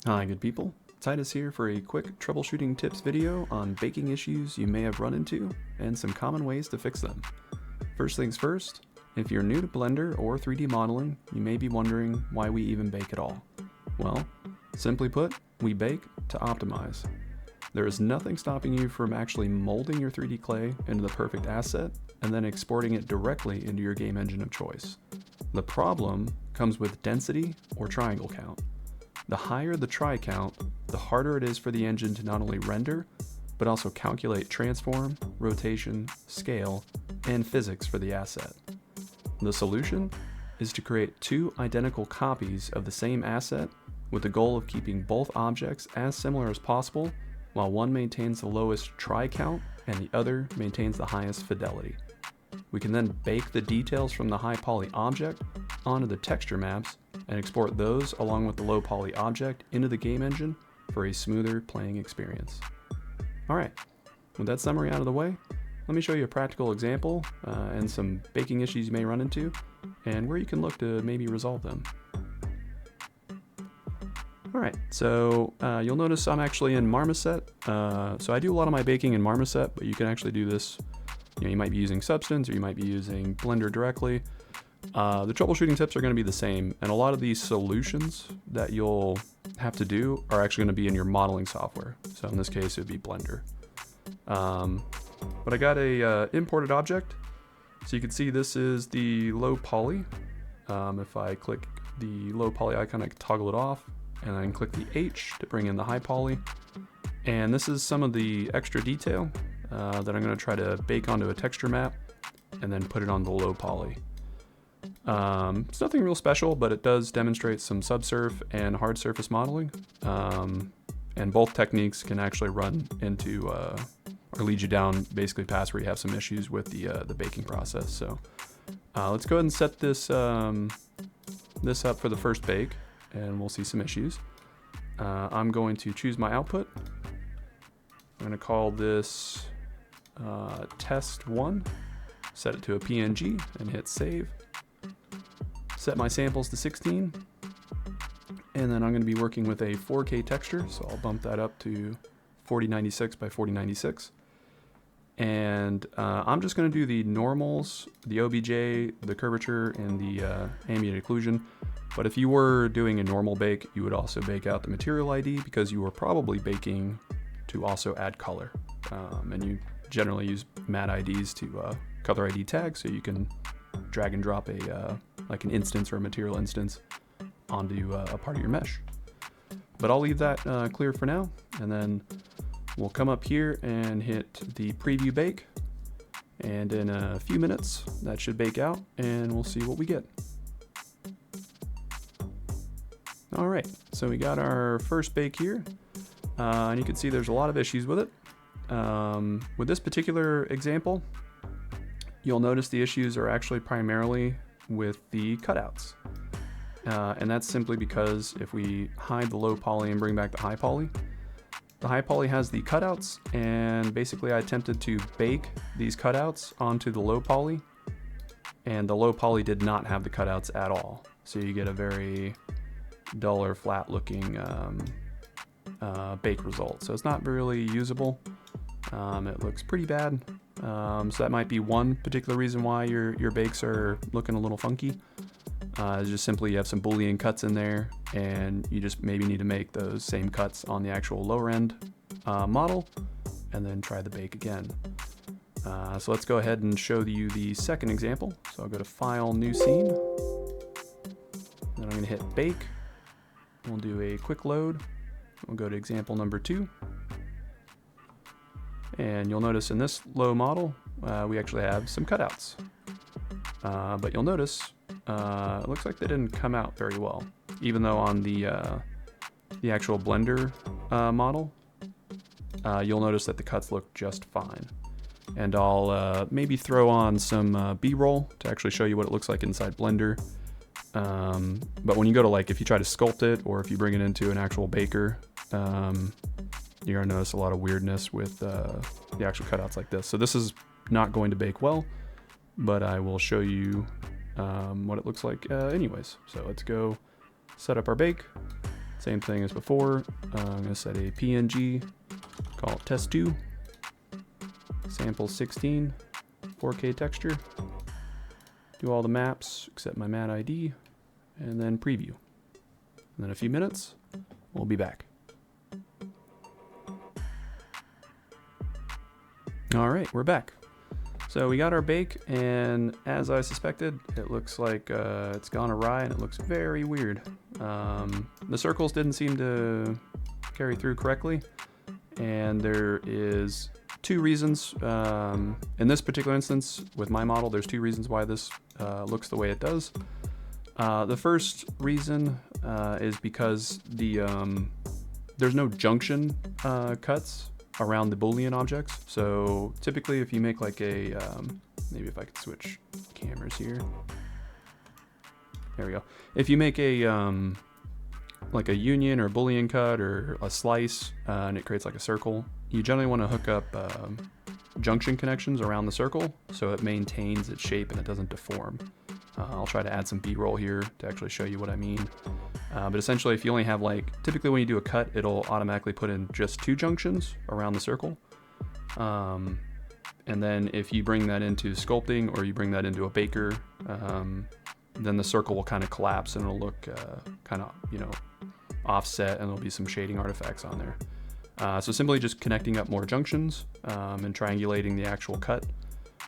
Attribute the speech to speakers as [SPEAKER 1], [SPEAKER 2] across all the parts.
[SPEAKER 1] Hi good people, Titus here for a quick troubleshooting tips video on baking issues you may have run into and some common ways to fix them. First things first, if you're new to Blender or 3D modeling, you may be wondering why we even bake at all. Well, simply put, we bake to optimize. There is nothing stopping you from actually molding your 3D clay into the perfect asset and then exporting it directly into your game engine of choice. The problem comes with density or triangle count. The higher the try count, the harder it is for the engine to not only render, but also calculate transform, rotation, scale, and physics for the asset. The solution is to create two identical copies of the same asset with the goal of keeping both objects as similar as possible, while one maintains the lowest try count and the other maintains the highest fidelity. We can then bake the details from the high poly object onto the texture maps and export those along with the low poly object into the game engine for a smoother playing experience. Alright, with that summary out of the way, let me show you a practical example and some baking issues you may run into and where you can look to maybe resolve them. Alright, so you'll notice I'm actually in Marmoset. So I do a lot of my baking in Marmoset, but you can actually do this. You might be using Substance or you might be using Blender directly. The troubleshooting tips are going to be the same, and a lot of these solutions that you'll have to do are actually going to be in your modeling software. So in this case, it would be Blender. But I got a imported object. So you can see this is the low poly. If I click the low poly icon, I can toggle it off, and I can click the H to bring in the high poly. And this is some of the extra detail that I'm going to try to bake onto a texture map and then put it on the low poly. It's nothing real special, but it does demonstrate some subsurf and hard surface modeling. And both techniques can actually run into or lead you down basically paths where you have some issues with the baking process. So let's go ahead and set this this up for the first bake, and we'll see some issues. I'm going to choose my output. I'm going to call this test1, set it to a PNG, and hit save. Set my samples to 16, and then I'm going to be working with a 4K texture, so I'll bump that up to 4096 by 4096. And I'm just going to do the normals, the OBJ, the curvature, and the ambient occlusion. But if you were doing a normal bake, you would also bake out the material ID because you were probably baking to also add color. And you generally use matte IDs to color ID tags, so you can drag and drop a like an instance or a material instance onto a part of your mesh. But I'll leave that clear for now, and then we'll come up here and hit the preview bake, and in a few minutes that should bake out and we'll see what we get. Alright, so we got our first bake here, and you can see there's a lot of issues with it. With this particular example, you'll notice the issues are actually primarily with the cutouts. And that's simply because if we hide the low poly and bring back the high poly has the cutouts, and basically I attempted to bake these cutouts onto the low poly, and the low poly did not have the cutouts at all. So you get a very dull or flat looking bake result. So it's not really usable. It looks pretty bad. So that might be one particular reason why your bakes are looking a little funky. It's just simply you have some Boolean cuts in there, and you just maybe need to make those same cuts on the actual lower end model, and then try the bake again. So let's go ahead and show you the second example. So I'll go to File, New Scene. Then I'm going to hit Bake. We'll do a quick load. We'll go to example number 2. And you'll notice in this low model, we actually have some cutouts. But you'll notice it looks like they didn't come out very well, even though on the actual Blender model, you'll notice that the cuts look just fine. And I'll maybe throw on some B-roll to actually show you what it looks like inside Blender. But when you go to, like, if you try to sculpt it, or if you bring it into an actual baker, you're gonna notice a lot of weirdness with the actual cutouts like this. So this is not going to bake well, but I will show you what it looks like anyways. So let's go set up our bake. Same thing as before. I'm going to set a PNG, call it test2, sample 16, 4K texture, do all the maps except my mat ID, and then preview. And then a few minutes, we'll be back. All right, we're back. So we got our bake, and as I suspected, it looks like it's gone awry and it looks very weird. The circles didn't seem to carry through correctly, and there is two reasons. In this particular instance, with my model, there's two reasons why this looks the way it does. The first reason is because there's no junction cuts around the Boolean objects. So typically if you make like a, maybe if I could switch cameras here. There we go. If you make a, like a union or Boolean cut or a slice and it creates like a circle, you generally want to hook up junction connections around the circle so it maintains its shape and it doesn't deform. I'll try to add some B-roll here to actually show you what I mean. But essentially, if you only have like, typically when you do a cut, it'll automatically put in just two junctions around the circle. And then if you bring that into sculpting or you bring that into a baker, then the circle will kind of collapse and it'll look kind of, you know, offset, and there'll be some shading artifacts on there. So simply just connecting up more junctions and triangulating the actual cut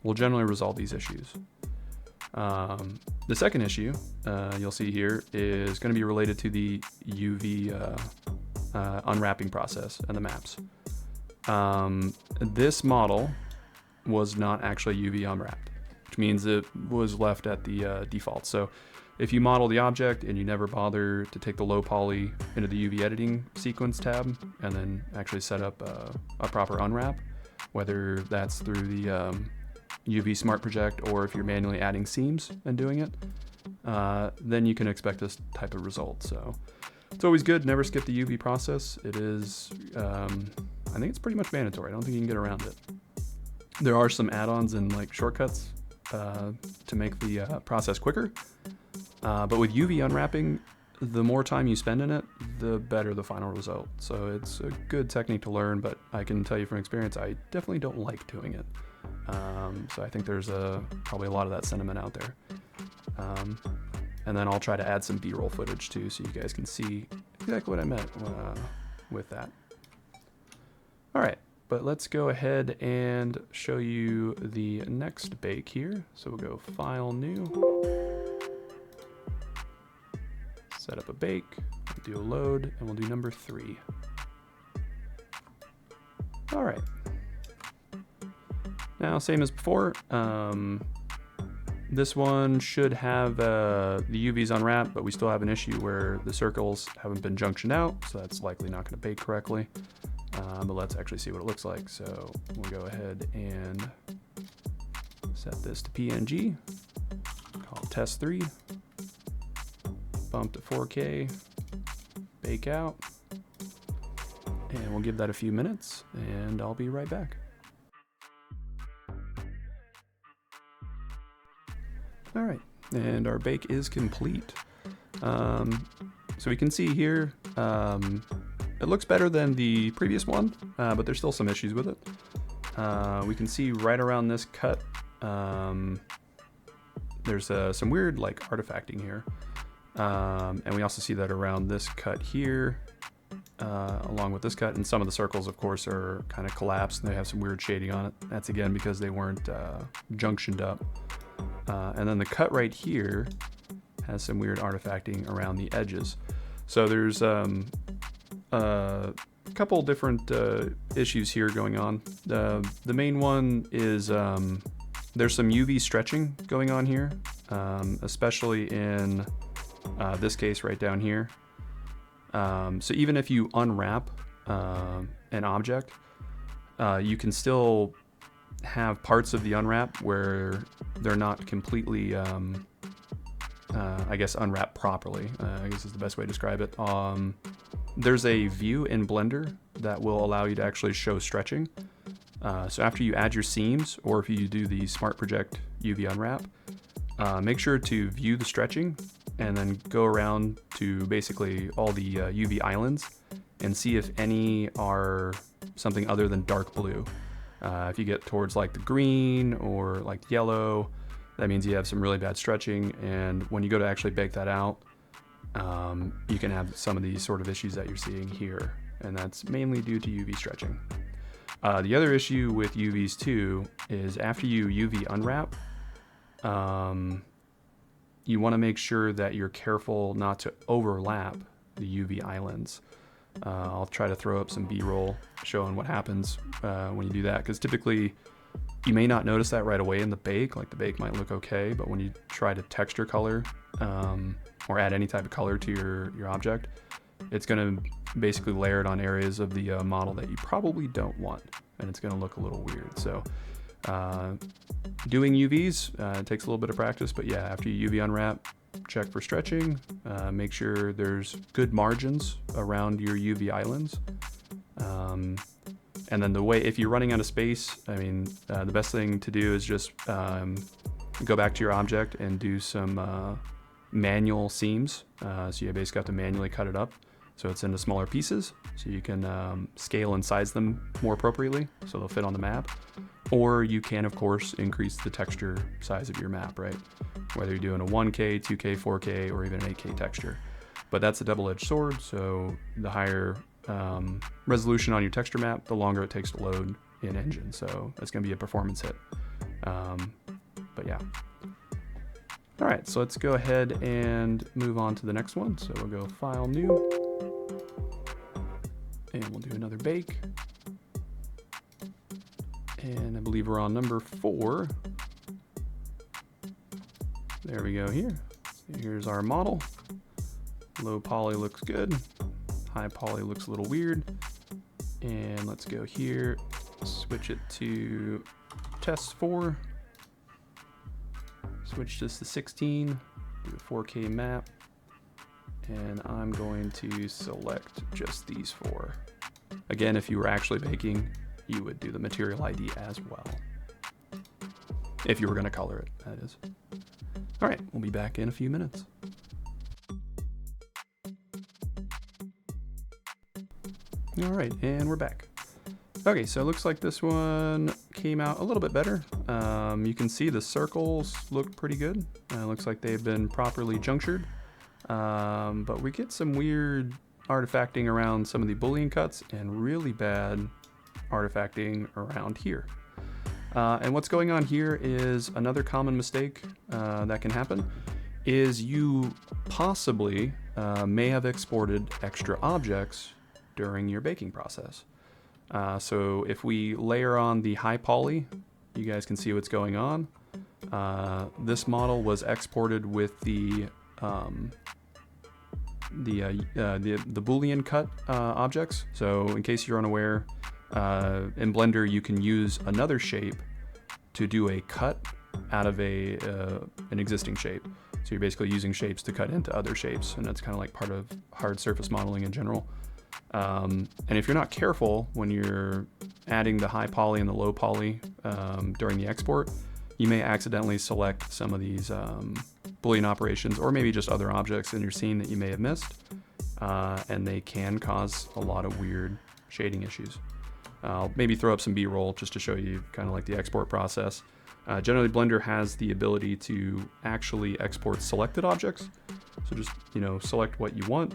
[SPEAKER 1] will generally resolve these issues. The second issue you'll see here is going to be related to the UV unwrapping process and the maps. This model was not actually UV unwrapped, which means it was left at the default. So if you model the object and you never bother to take the low poly into the UV editing sequence tab and then actually set up a proper unwrap, whether that's through the UV Smart Project or if you're manually adding seams and doing it, then you can expect this type of result. So it's always good, never skip the UV process. It is, I think it's pretty much mandatory. I don't think you can get around it. There are some add-ons and like shortcuts to make the process quicker. But with UV unwrapping, the more time you spend in it, the better the final result. So it's a good technique to learn, but I can tell you from experience, I definitely don't like doing it. So I think there's probably a lot of that sentiment out there. And then I'll try to add some B-roll footage too, so you guys can see exactly what I meant with that. All right, but let's go ahead and show you the next bake here. So we'll go File, New, set up a bake, we'll do a load, and we'll do number 3. All right. Now, same as before, this one should have the UVs unwrapped, but we still have an issue where the circles haven't been junctioned out, so that's likely not going to bake correctly. But let's actually see what it looks like. So we'll go ahead and set this to PNG, call it test3, bump to 4K, bake out, and we'll give that a few minutes, and I'll be right back. All right, and our bake is complete. So we can see here, it looks better than the previous one, but there's still some issues with it. We can see right around this cut, there's some weird like artifacting here. And we also see that around this cut here, along with this cut, and some of the circles of course are kind of collapsed and they have some weird shading on it. That's again because they weren't junctioned up. And then the cut right here has some weird artifacting around the edges. So there's a couple different issues here going on. The main one is there's some UV stretching going on here, especially in this case right down here. So even if you unwrap an object, you can still have parts of the unwrap where they're not completely, I guess, unwrapped properly. I guess is the best way to describe it. There's a view in Blender that will allow you to actually show stretching. So after you add your seams, or if you do the Smart Project UV unwrap, make sure to view the stretching and then go around to basically all the UV islands and see if any are something other than dark blue. If you get towards like the green or like yellow, that means you have some really bad stretching, and when you go to actually bake that out, you can have some of these sort of issues that you're seeing here, and that's mainly due to UV stretching. The other issue with UVs too is after you UV unwrap, you want to make sure that you're careful not to overlap the UV islands. I'll try to throw up some B-roll showing what happens when you do that, because typically you may not notice that right away in the bake. Like the bake might look okay, but when you try to texture color or add any type of color to your object, it's going to basically layer it on areas of the model that you probably don't want, and it's going to look a little weird. So doing UVs takes a little bit of practice, but yeah, after you UV unwrap, check for stretching, make sure there's good margins around your UV islands. And then if you're running out of space, I mean, the best thing to do is just go back to your object and do some manual seams. So you basically have to manually cut it up so it's into smaller pieces, so you can scale and size them more appropriately so they'll fit on the map. Or you can, of course, increase the texture size of your map, right? Whether you're doing a 1K, 2K, 4K, or even an 8K texture. But that's a double-edged sword, so the higher resolution on your texture map, the longer it takes to load in Engine. So that's going to be a performance hit. But yeah. All right, so let's go ahead and move on to the next one. So we'll go File, New, and we'll do another bake. And I believe we're on number 4. There we go here. So here's our model. Low poly looks good. High poly looks a little weird. And let's go here, switch it to test 4. Switch this to 16, do a 4K map. And I'm going to select just these 4. Again, if you were actually baking, you would do the material ID as well. If you were going to color it, that is. All right, we'll be back in a few minutes. All right, and we're back. Okay, so it looks like this one came out a little bit better. You can see the circles look pretty good. It looks like they've been properly junctured. But we get some weird artifacting around some of the Boolean cuts and really bad artifacting around here. And what's going on here is another common mistake that can happen is you possibly may have exported extra objects during your baking process. So if we layer on the high poly, you guys can see what's going on. This model was exported with the Boolean cut objects. So in case you're unaware, in Blender you can use another shape to do a cut out of an existing shape. So you're basically using shapes to cut into other shapes, and that's kind of like part of hard surface modeling in general. And if you're not careful when you're adding the high poly and the low poly during the export, you may accidentally select some of these Boolean operations or maybe just other objects in your scene that you may have missed, and they can cause a lot of weird shading issues. I'll maybe throw up some B-roll just to show you kind of like the export process. Generally, Blender has the ability to actually export selected objects. So just, select what you want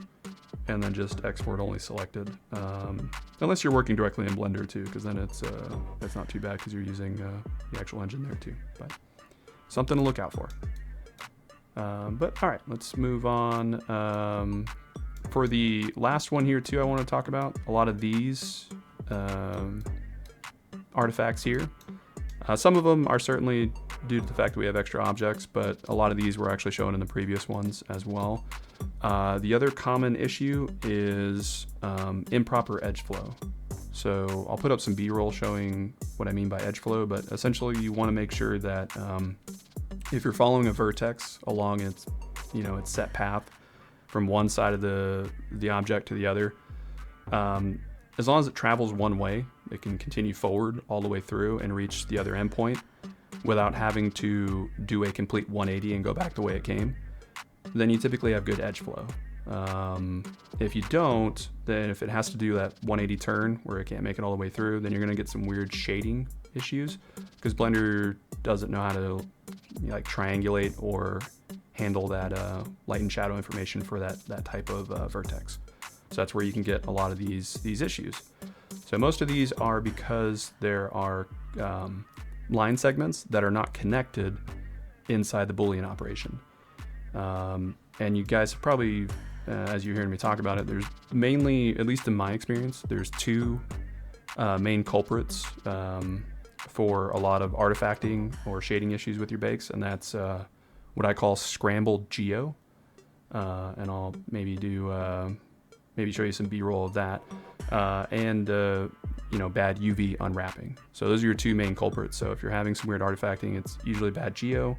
[SPEAKER 1] and then just export only selected. Unless you're working directly in Blender too, because then it's not too bad because you're using the actual engine there too. But something to look out for. But all right, let's move on. For the last one here too, I want to talk about a lot of these artifacts here. Some of them are certainly due to the fact that we have extra objects, but a lot of these were actually shown in the previous ones as well. The other common issue is improper edge flow. So I'll put up some B-roll showing what I mean by edge flow, but essentially you want to make sure that if you're following a vertex along its set path from one side of the object to the other, as long as it travels one way, it can continue forward all the way through and reach the other endpoint without having to do a complete 180 and go back the way it came. then you typically have good edge flow. If you don't, then if it has to do that 180 turn where it can't make it all the way through, then you're going to get some weird shading issues because Blender doesn't know how to like triangulate or handle that light and shadow information for that type of vertex. So that's where you can get a lot of these issues. So most of these are because there are line segments that are not connected inside the Boolean operation. And you guys have probably, as you're hearing me talk about it, there's mainly, at least in my experience, there's two main culprits for a lot of artifacting or shading issues with your bakes, and that's what I call scrambled geo. And I'll maybe show you some B-roll of that, and bad UV unwrapping. So those are your two main culprits. So if you're having some weird artifacting, it's usually bad geo,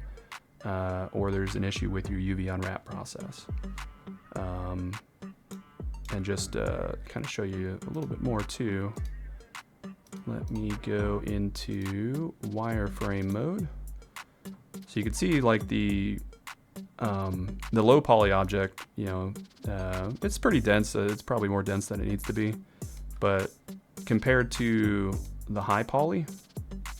[SPEAKER 1] or there's an issue with your UV unwrap process. And just kind of show you a little bit more too. Let me go into wireframe mode. So you can see like the low poly object, it's pretty dense. It's probably more dense than it needs to be, but compared to the high poly,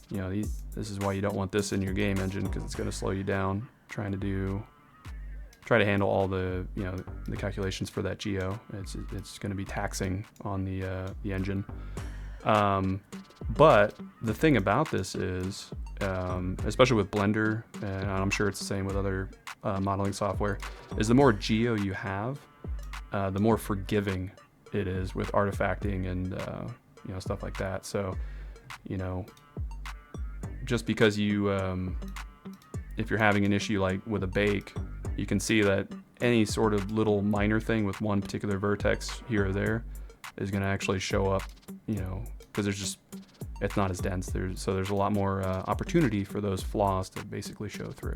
[SPEAKER 1] this is why you don't want this in your game engine, because it's going to slow you down try to handle all the the calculations for that geo. It's going to be taxing on the engine. But the thing about this is, especially with Blender, and I'm sure it's the same with other modeling software, is the more geo you have, the more forgiving it is with artifacting and stuff like that. So just because if you're having an issue like with a bake, you can see that any sort of little minor thing with one particular vertex here or there is going to actually show up, because it's not as dense. There's a lot more opportunity for those flaws to basically show through.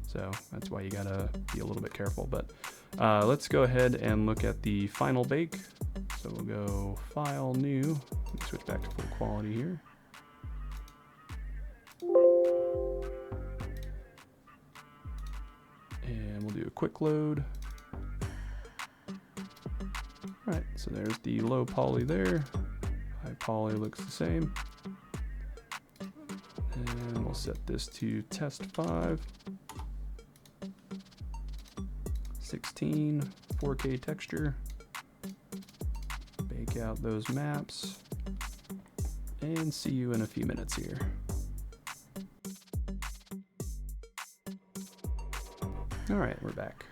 [SPEAKER 1] So that's why you gotta be a little bit careful. But let's go ahead and look at the final bake. So we'll go File, New, switch back to full quality here. And we'll do a quick load. All right, so there's the low poly there. High poly looks the same. And we'll set this to test 5. 16, 4K texture. Bake out those maps. And see you in a few minutes here. All right, we're back.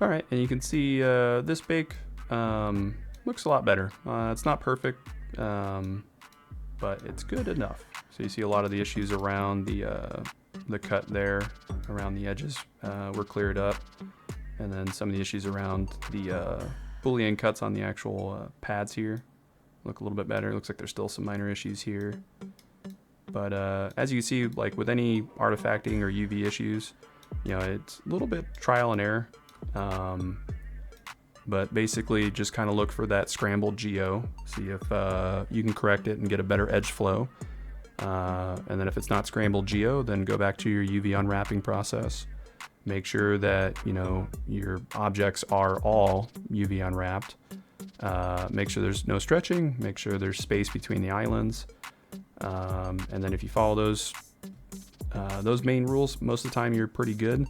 [SPEAKER 1] All right, and you can see this bake looks a lot better. It's not perfect, but it's good enough. So you see a lot of the issues around the cut there, around the edges were cleared up. And then some of the issues around the Boolean cuts on the actual pads here look a little bit better. It looks like there's still some minor issues here. But as you can see, like with any artifacting or UV issues, it's a little bit trial and error. But basically just kind of look for that scrambled geo, see if you can correct it and get a better edge flow. And then if it's not scrambled geo, then go back to your UV unwrapping process. Make sure that your objects are all UV unwrapped. Make sure there's no stretching. Make sure there's space between the islands. And then if you follow those main rules, most of the time you're pretty good.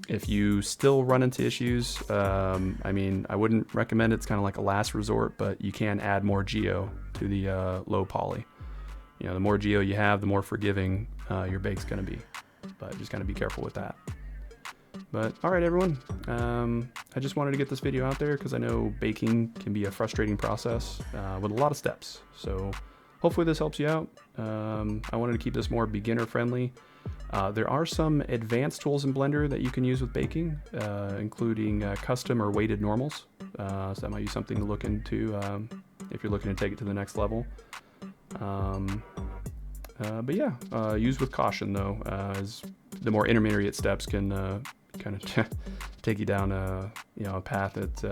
[SPEAKER 1] If you still run into issues, I wouldn't recommend it. It's kind of like a last resort, but you can add more geo to the low poly. The more geo you have, the more forgiving your bake's going to be. But just kind of be careful with that. But all right, everyone. I just wanted to get this video out there because I know baking can be a frustrating process with a lot of steps. So hopefully this helps you out. I wanted to keep this more beginner friendly. There are some advanced tools in Blender that you can use with baking, including custom or weighted normals. So that might be something to look into if you're looking to take it to the next level. But yeah, use with caution though, as the more intermediate steps can kind of take you down a path that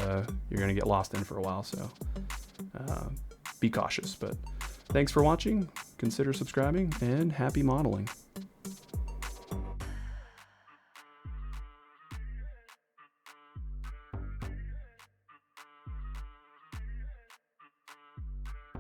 [SPEAKER 1] you're going to get lost in for a while. So be cautious. But thanks for watching. Consider subscribing, and happy modeling.